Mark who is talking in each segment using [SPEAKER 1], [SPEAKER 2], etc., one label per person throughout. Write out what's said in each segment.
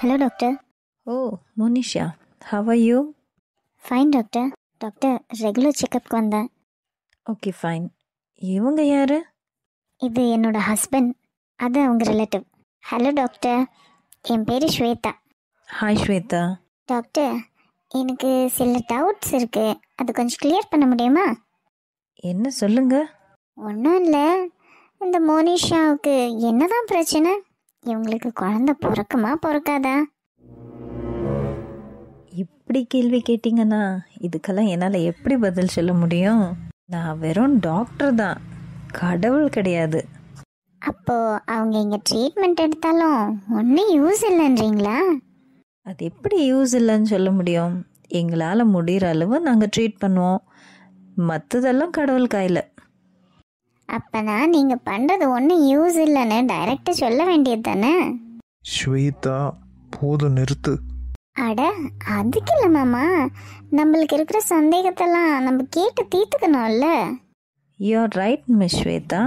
[SPEAKER 1] Hello doctor.
[SPEAKER 2] Oh Monisha, how are you?
[SPEAKER 1] Fine doctor. Doctor, regular செக்கப்க்கு வந்தேன்.
[SPEAKER 2] Okay fine. இவங்க யாரு?
[SPEAKER 1] இது என்னோட ஹஸ்பண்ட், அது அவங்க ரிலேட்டிவ். ஹலோ டாக்டர், என் பேர் ஸ்வேதா.
[SPEAKER 2] ஹாய் ஸ்வேதா.
[SPEAKER 1] டாக்டர், எனக்கு சில டவுட்ஸ் இருக்கு, அது கொஞ்சம் கிளியர் பண்ண முடியுமா?
[SPEAKER 2] என்ன சொல்லுங்க.
[SPEAKER 1] ஒன்றும் இல்லை, இந்த மோனிஷாவுக்கு என்னதான் பிரச்சனை? இவங்களுக்கு குழந்தை பிறக்குமா பிறக்காதா?
[SPEAKER 2] இப்படி கேள்வி கேட்டிங்கன்னா இதுக்கெல்லாம் என்னால் எப்படி பதில் சொல்ல முடியும்? நான் வெறும் டாக்டர் தான், கடவுள் கிடையாது.
[SPEAKER 1] அப்போ அவங்க இங்கே ட்ரீட்மெண்ட் எடுத்தாலும் ஒன்றும் யூஸ் இல்லைன்றீங்களா?
[SPEAKER 2] அது எப்படி யூஸ் இல்லைன்னு சொல்ல முடியும்? எங்களால் முடிகிற அளவு நாங்கள் ட்ரீட் பண்ணுவோம், மற்றதெல்லாம் கடவுள் கையில்.
[SPEAKER 1] அப்பனா நீங்கள் பண்ணுறது ஒன்றும் யூஸ் இல்லைன்னு டைரெக்டாக சொல்ல வேண்டியது தானே?
[SPEAKER 3] ஸ்வேதா, போதும் நிறுத்து.
[SPEAKER 1] அட, அதுக்கு இல்லை மாமா, நம்மளுக்கு இருக்கிற சந்தேகத்தெல்லாம் நம்ம கேட்டு தீர்த்துக்கணும்ல.
[SPEAKER 2] You are right miss Shweta.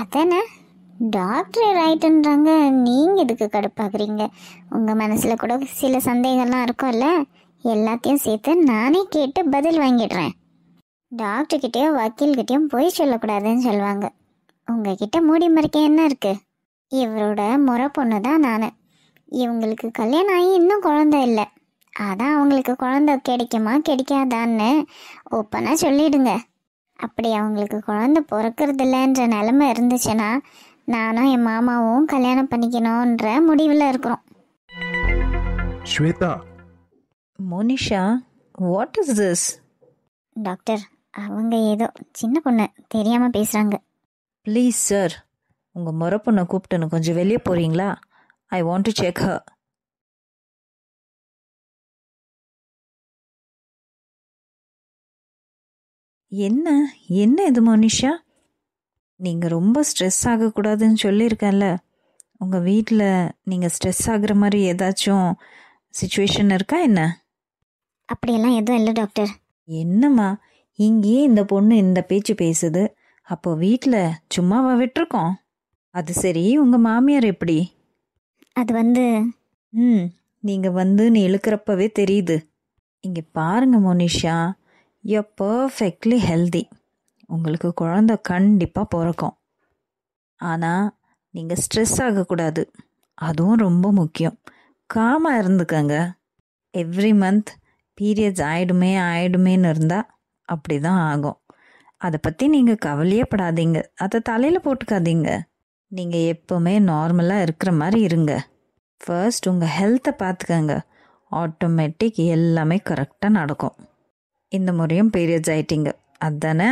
[SPEAKER 1] அதானே, டாக்டர் ரைட்டுன்றாங்க, நீங்கள் இதுக்கு கடுப்பாக்குறீங்க. உங்கள் மனசில் கூட சில சந்தேகம்லாம் இருக்கும்ல, எல்லாத்தையும் சேர்த்து நானே கேட்டு பதில் வாங்கிடுறேன். டாக்டர்கிட்டயோ வக்கீல்கிட்டயும் போய் சொல்லக்கூடாதுன்னு சொல்லுவாங்க. உங்ககிட்ட மூடி மறைக்க என்ன இருக்கு? இவரோட முறை பொண்ணு தான் நான். இவங்களுக்கு கல்யாணம் ஆகி இன்னும் குழந்தை இல்லை. அதான் அவங்களுக்கு குழந்தை கிடைக்குமா கிடைக்காதான்னு ஓப்பனாக சொல்லிடுங்க. அப்படி அவங்களுக்கு குழந்தை பிறக்கிறது இல்லைன்ற நிலைமை இருந்துச்சுன்னா நானும் என் மாமாவும் கல்யாணம் பண்ணிக்கணுன்ற முடிவில் இருக்கிறோம்.
[SPEAKER 3] Shweta.
[SPEAKER 2] Monisha, what is this?
[SPEAKER 1] Doctor, அவங்க ஏதோ சின்ன பொண்ணு தெரியாமல் பேசுகிறாங்க.
[SPEAKER 2] ப்ளீஸ் சார், உங்கள் முறை பொண்ணை கூப்பிட்டுன்னு கொஞ்சம் வெளியே போகிறீங்களா? I want to check her. என்ன என்ன இது மோனிஷா? நீங்கள் ரொம்ப ஸ்ட்ரெஸ் ஆகக்கூடாதுன்னு சொல்லியிருக்கேன்ல. உங்கள் வீட்டில் நீங்கள் ஸ்ட்ரெஸ் ஆகுற மாதிரி ஏதாச்சும் சுச்சுவேஷன் இருக்கா என்ன?
[SPEAKER 1] அப்படியெல்லாம் எதுவும் இல்லை டாக்டர்.
[SPEAKER 2] என்னம்மா, இங்கேயே இந்த பொண்ணு இந்த பேச்சு பேசுது, அப்போ வீட்டில் சும்மாவா விட்டுருக்கோம்? அது சரி, உங்கள் மாமியார் எப்படி?
[SPEAKER 1] அது
[SPEAKER 2] நீங்கள் நீ இழுக்கிறப்பவே தெரியுது. இங்கே பாருங்க Monisha, you are perfectly healthy. உங்களுக்கு குழந்தை கண்டிப்பாக பிறக்கும். ஆனால் நீங்கள் ஸ்ட்ரெஸ் ஆகக்கூடாது, அதுவும் ரொம்ப முக்கியம். காமாக இருந்துக்கங்க. எவ்ரி மந்த் பீரியட்ஸ் ஆயிடுமேன்னு இருந்தால் அப்படி தான் ஆகும். அதை பற்றி நீங்கள் கவலையே படாதீங்க, அதை தலையில் போட்டுக்காதீங்க. நீங்கள் எப்போவுமே நார்மலாக இருக்கிற மாதிரி இருங்க. ஃபர்ஸ்ட் உங்கள் ஹெல்த்தை பார்த்துக்கங்க, ஆட்டோமேட்டிக் எல்லாமே கரெக்டாக நடக்கும். இந்த முறையும் பீரியட்ஸ் ஆயிட்டீங்க அதுதானே?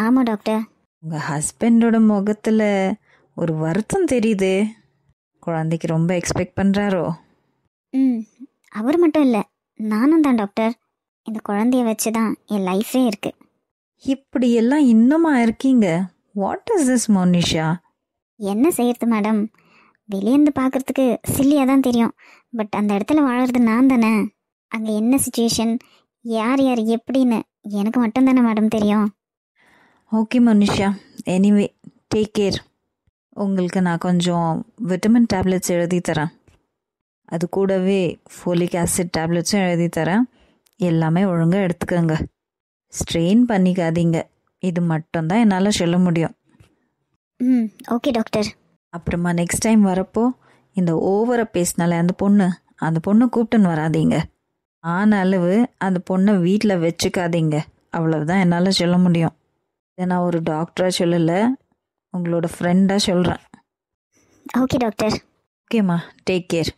[SPEAKER 1] ஆமாம் டாக்டர்.
[SPEAKER 2] உங்கள் ஹஸ்பண்டோட முகத்தில் ஒரு வருத்தம் தெரியுது. குழந்தைக்கு ரொம்ப எக்ஸ்பெக்ட் பண்ணுறாரோ?
[SPEAKER 1] அவர் மட்டும் இல்லை, நானும் தான் டாக்டர். இந்த குழந்தைய வச்சு தான் என் லைஃபே இருக்குது.
[SPEAKER 2] இப்படியெல்லாம் இன்னுமா இருக்கீங்க? What is this Monisha?
[SPEAKER 1] என்ன செய்யறது மேடம், வெளியேந்து பார்க்குறதுக்கு சில்லியாக தான் தெரியும். பட் அந்த இடத்துல வாழறது நான் தானே. அங்கே என்ன சுச்சுவேஷன், யார் யார் எப்படின்னு எனக்கு மட்டும்தானே மேடம் தெரியும்.
[SPEAKER 2] Okay Monisha, anyway take care. உங்களுக்கு நான் கொஞ்சம் விட்டமின் டேப்லெட்ஸ் எழுதி தரேன், அது கூடவே ஃபோலிக் ஆசிட் டேப்லெட்ஸும் எழுதி தரேன். எல்லாமே ஒழுங்காக எடுத்துக்கோங்க, ஸ்ட்ரெயின் பண்ணிக்காதீங்க. இது மட்டும்தான் என்னால் சொல்ல முடியும்.
[SPEAKER 1] Okay doctor.
[SPEAKER 2] அப்புறமா நெக்ஸ்ட் டைம் வரப்போ இந்த ஓவரை பேசினாலே அந்த பொண்ணை கூப்பிட்டுன்னு வராதீங்க. ஆன அளவு அந்த பொண்ணை வீட்டில் வச்சுக்காதீங்க, அவ்வளவுதான் என்னால் சொல்ல முடியும். இதை நான் ஒரு டாக்டராக சொல்லலை, உங்களோட ஃப்ரெண்டாக சொல்கிறேன்.
[SPEAKER 1] Okay doctor.
[SPEAKER 2] ஓகேம்மா, டேக் கேர்.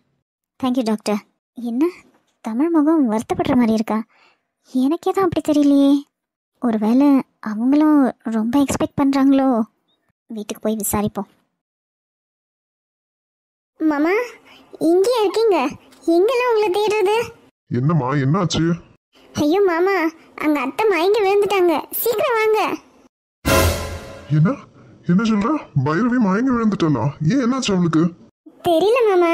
[SPEAKER 1] Thank you doctor. என்ன தமிழ் முகம் வருத்தப்படுற மாதிரி இருக்கா? எனக்கே தான் அப்படி தெரியலையே. ஒருவேளை அவங்களும் ரொம்ப எக்ஸ்பெக்ட் பண்ணுறாங்களோ? வீட்டுக்கு போய் விசாரிப்போம். மாமா, இங்கே இருக்கீங்க? எங்கெல்லாம் உங்களை தேடுறது?
[SPEAKER 3] என்னம்மா, என்னாச்சு?
[SPEAKER 1] ஐயோ மாமா, அங்க அத்தை மயங்கி விழுந்துட்டாங்க, சீக்கிரம் வாங்க.
[SPEAKER 3] என்ன சொல்ற? பைரவி மயங்கி விழுந்துட்டா? ஏன், என்னாச்சு அவளுக்கு?
[SPEAKER 1] தெரியல மாமா,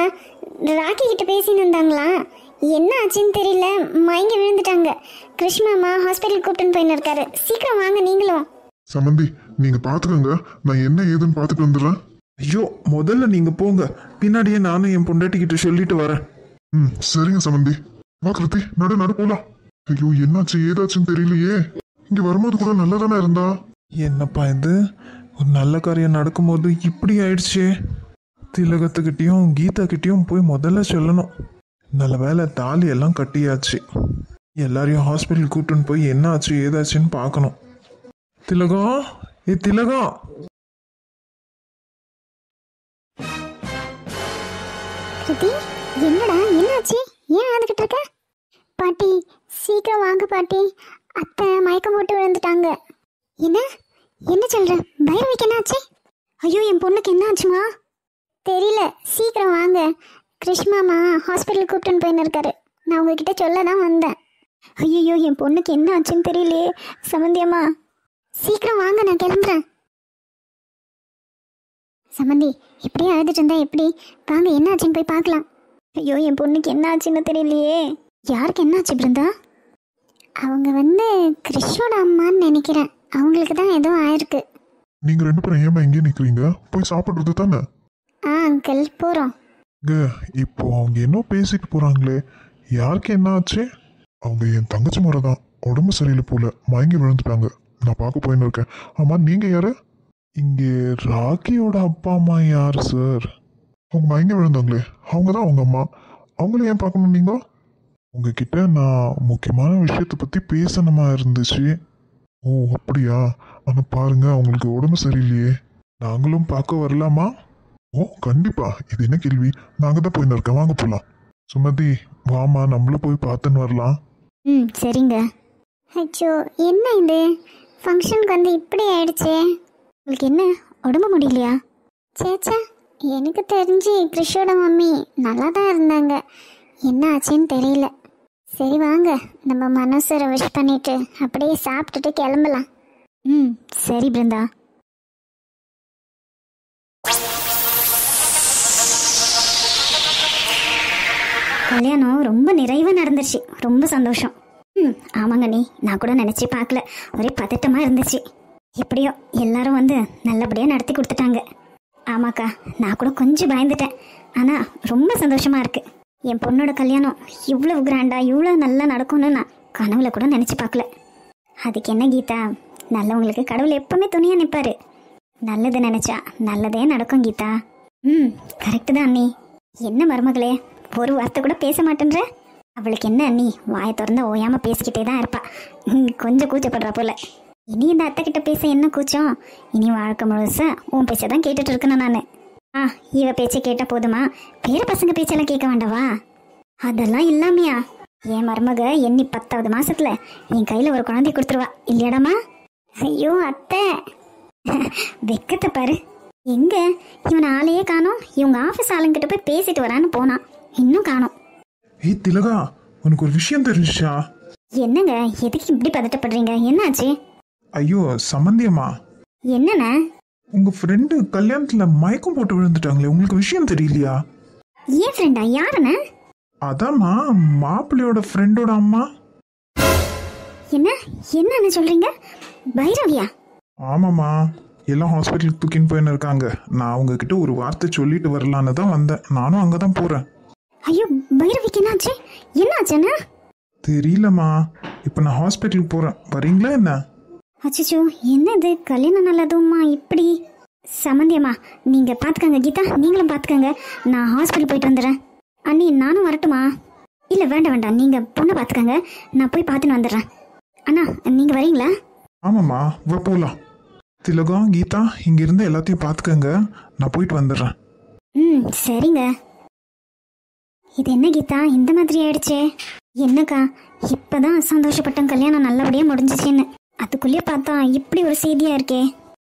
[SPEAKER 1] ராக்கி கிட்ட பேசின்னு இருந்தாங்களா, என்ன ஆச்சுன்னு தெரியல, மயங்கி விழுந்துட்டாங்க. கிருஷ்ண மாமா ஹாஸ்பிட்டல் கூப்பிட்டுன்னு போயின்னு இருக்காரு, சீக்கிரம் வாங்க நீங்களும்.
[SPEAKER 3] சமந்தி, நீங்க பாத்துக்கோங்க, நான் என்ன ஏதுன்னு பாத்துட்டு வந்துடுறேன்.
[SPEAKER 4] ஐயோ முதல்ல நீங்க போங்க, பின்னாடியே நானும் என் பொண்டாட்டிக்கிட்ட சொல்லிட்டு வரேன்.
[SPEAKER 3] ம் சரிங்க சமந்தி. வா கிருத்தி, நடு போலாம். ஐயோ என்னாச்சு ஏதாச்சுன்னு தெரியலையே. இங்க வரும்போது கூட நல்லா தானே இருந்தா.
[SPEAKER 4] என்னப்பா இது, ஒரு நல்ல காரியம் நடக்கும்போது இப்படி ஆயிடுச்சே. திலகத்துக்கிட்டையும் கீதா கிட்டேயும் போய் முதல்ல சொல்லணும். நல்ல வேலை தாலி எல்லாம் கட்டியாச்சு. எல்லாரையும் ஹாஸ்பிட்டல் கூட்டின்னு போய் என்ன ஆச்சு ஏதாச்சுன்னு பார்க்கணும். திலகம், திலகம்.
[SPEAKER 1] கிருதி, என்னடா என்னாச்சு? ஏன் அழுதுகிட்டு இருக்க? பாட்டி சீக்கிரம் வாங்க பாட்டி, அத்தை மயக்கம் போட்டு விழுந்துட்டாங்க. என்ன சொல்ற? பைரவிக்கு என்னாச்சு? ஐயோ என் பொண்ணுக்கு என்ன ஆச்சுமா? தெரியல, சீக்கிரம் வாங்க. கிருஷ்மாமா ஹாஸ்பிட்டல் கூப்பிட்டுன்னு போயின்னு இருக்காரு. நான் உங்ககிட்ட சொல்ல தான் வந்தேன். ஐயோ என் பொண்ணுக்கு என்ன ஆச்சுன்னு தெரியலையே. சமந்தியம்மா சீக்கிரம் வாங்க, நான் கிளம்புறேன். சமந்தி இப்படியே அழுதுட்டு இருந்தா எப்படி? வாங்க என்ன ஆச்சுன்னு போய் பார்க்கலாம். ஐயோ என் பொண்ணுக்கு என்ன ஆச்சுன்னு தெரியலையே. யாருக்கு என்ன ஆச்சு பிருந்தா? அவங்க கிறிஷோட அம்மான்னு நினைக்கிறேன். அவங்களுக்கு தான் ஏதோ ஆயிருக்கு.
[SPEAKER 3] நீங்க 2 பேரும் ஏமா இங்கே நிக்கிறீங்க? போய் சாப்பிடுறது தானே.
[SPEAKER 1] அங்கிள் போறோம்.
[SPEAKER 3] இப்போ அவங்க என்ன பேசிட்டு போறாங்களே, யாருக்கு என்ன ஆச்சு? அவங்க என் தங்கச்சி முறை தான், உடம்பு சரியில்லை போல, மயங்கி விழுந்துட்டாங்க. நான் பார்க்க போயின்னு இருக்கேன். ஆமா நீங்க யாரு? இங்கே ராக்கியோட அப்பா அம்மா யார் சார்? அவங்க மயங்கி விழுந்தாங்களே, அவங்க தான் அவங்க அம்மா. அவங்கள ஏன் பார்க்கணும் நீங்க? உங்ககிட்ட நான் முக்கியமான விஷயத்தை பற்றி பேசணுமா இருந்துச்சு. ஓ அப்படியா? ஆனால் பாருங்க அவங்களுக்கு உடம்பு சரியில்லையே. நாங்களும் பார்க்க வரலாமா? ஓ கண்டிப்பா, இது என்ன கேள்வி? நாங்கள் தான் போயின்னு இருக்கேன், வாங்க போகலாம். சுமதி வாமா, நம்மளும் போய் பார்த்துன்னு வரலாம்.
[SPEAKER 1] சரிங்க. அச்சோ என்ன இது, ஃபங்க்ஷனுக்கு இப்படி ஆயிடுச்சே. உங்களுக்கு என்ன உடம்பு முடியலையா? சேச்சா, எனக்கு தெரிஞ்சு கிறிஷோட மம்மி நல்லா தான் இருந்தாங்க. என்ன ஆச்சுன்னு தெரியல. சரி வாங்க, நம்ம மனசரை விஷ் பண்ணிட்டு அப்படியே சாப்பிட்டுட்டு கிளம்பலாம். சரி பிருந்தா. கல்யாணம் ரொம்ப நிறைவாக நடந்துச்சு. ரொம்ப சந்தோஷம். ஆமாங்க நீ, நான் கூட நினச்சி பார்க்கல. ஒரே பதட்டமாக இருந்துச்சு. எப்படியோ எல்லாரும் நல்லபடியாக நடத்தி கொடுத்துட்டாங்க. ஆமாக்கா, நான் கூட கொஞ்சம் பயந்துட்டேன். ஆனால் ரொம்ப சந்தோஷமாக இருக்கு. என் பொண்ணோட கல்யாணம் இவ்வளவு கிராண்டாக இவ்வளோ நல்லா நடக்கும்னு நான் கனவுல கூட நினச்சி பார்க்கல. அதுக்கு என்ன கீதா, நல்லவங்களுக்கு கடவுள் எப்பவுமே துணியாக நிற்பாரு. நல்லது நினச்சா நல்லதே நடக்கும் கீதா. கரெக்டு தான் அண்ணி. என்ன மருமகளே, ஒரு வார்த்தை கூட பேச மாட்டேன்ற? அவளுக்கு என்ன அண்ணி, வாயை திறந்த ஓயாமல் பேசிக்கிட்டே தான் இருப்பா. கொஞ்சம் கூச்சப்படுறா போல. இனி இந்த அத்தை கிட்ட பேச என்ன கூச்சம்? இனி வாழ்க்கை முழுசா உன் பேச்சை தான் கேட்டுட்டு இருக்கணும் நான். இவ பேச்சை கேட்டா போதுமா? பேர பசங்க பேச்செல்லாம் கேட்க வேண்டவா? அதெல்லாம் இல்லாமையா என் மருமக எண்ணி 10வது மாசத்துல என் கையில ஒரு குழந்தை கொடுத்துருவா இல்லையாடாமா? ஐயோ அத்தை, வெக்கத்தை பாரு. எங்க இவன் ஆளையே காணோம். இவங்க ஆபீஸ் ஆளுங்கிட்ட போய் பேசிட்டு வரான்னு போனான், இன்னும் காணோம்.
[SPEAKER 4] ஏய் திலகா, உனக்கு ஒரு விஷயம் தெரிஞ்சுச்சா?
[SPEAKER 1] என்னங்க, எதுக்கு இப்படி பதட்டப்படுறீங்க? என்னாச்சு?
[SPEAKER 4] ஐயோ சம்பந்தியம்மா,
[SPEAKER 1] என்னண்ணே?
[SPEAKER 4] உங்க ஃப்ரெண்டு கல்யாணத்துல மயக்கம் போட்டு விழுந்துட்டாங்களே, உங்களுக்கு விஷயம் தெரியலையா?
[SPEAKER 1] ஏன் ஃப்ரெண்டா? யாருண்ணே?
[SPEAKER 4] அதாம்மா, மாப்பிள்ளையோட ஃப்ரெண்டோட அம்மா.
[SPEAKER 1] என்ன சொல்றீங்க? பைரவியா?
[SPEAKER 4] ஆமாம்மா, எல்லாம் ஹாஸ்பிட்டலுக்கு தூக்கின்னு போயின்னு இருக்காங்க. நான் அவங்க கிட்ட ஒரு வார்த்தை சொல்லிட்டு வரலான்னு தான் வந்தேன். நானும் அங்கே தான் போகிறேன்.
[SPEAKER 1] ஐயோ பைரவிக்கு என்னாச்சு? என்னாச்சுண்ணா?
[SPEAKER 4] தெரியலம்மா, இப்போ நான் ஹாஸ்பிட்டலுக்கு போகிறேன், வரீங்களா என்ன?
[SPEAKER 1] அச்சோ, என்னது கல்யாணம் நல்லதும்மா இப்படி? சம்மந்தியம்மா நீங்க பாத்துக்கங்க. கீதா நீங்களும் பாத்துக்கங்க, நான் ஹாஸ்பிட்டல் போயிட்டு வந்துடுறேன். அண்ணி நானும் வரட்டுமா? இல்ல வேண்டாம், நீங்க பொண்ணை பாத்துக்கங்க, நான் போய் பார்த்துன்னு வந்துடுறேன். அண்ணா நீங்க வரீங்களா?
[SPEAKER 4] ஆமாம்மா, வா போகலாம். திலகம் கீதா இங்க இருந்து எல்லாத்தையும் பார்த்துக்கங்க, நான் போயிட்டு வந்துடுறேன்.
[SPEAKER 1] சரிங்க. இது என்ன கீதா இந்த மாதிரி ஆயிடுச்சே? என்னக்கா, இப்பதான் சந்தோஷப்பட்டேன் கல்யாணம் நல்லபடியா முடிஞ்சிச்சுன்னு. அதுக்குள்ளேயே பார்த்தா இப்படி ஒரு செய்தியா இருக்கே.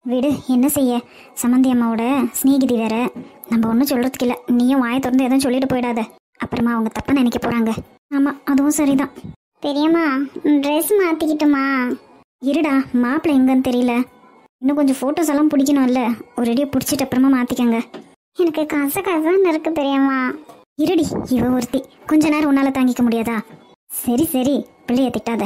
[SPEAKER 1] விடு, என்ன செய்ய, சம்மந்தி அம்மாவோட ஸ்நேகிதி வேற. நம்ம ஒன்றும் சொல்றதுக்கு இல்லை. நீயும் வாயை திறந்து எதுவும் சொல்லிட்டு போயிடாத, அப்புறமா அவங்க தப்பா நினைக்க போறாங்க. ஆமா அதுவும் சரிதான். பெரியம்மா ட்ரெஸ் மாத்திக்கிட்டுமா? இருடா, மாப்பிள்ளை எங்கன்னு தெரியல. இன்னும் கொஞ்சம் ஃபோட்டோஸ் எல்லாம் பிடிக்கணும்ல, ஒரு ரெடியை பிடிச்சிட்டு அப்புறமா மாற்றிக்கங்க. எனக்கு கசகசன்னு இருக்கு பெரியம்மா. இருடி, இவ ஒருத்தி, கொஞ்ச நேரம் உன்னால தாங்கிக்க முடியாதா? சரி பிள்ளைய திட்டாத.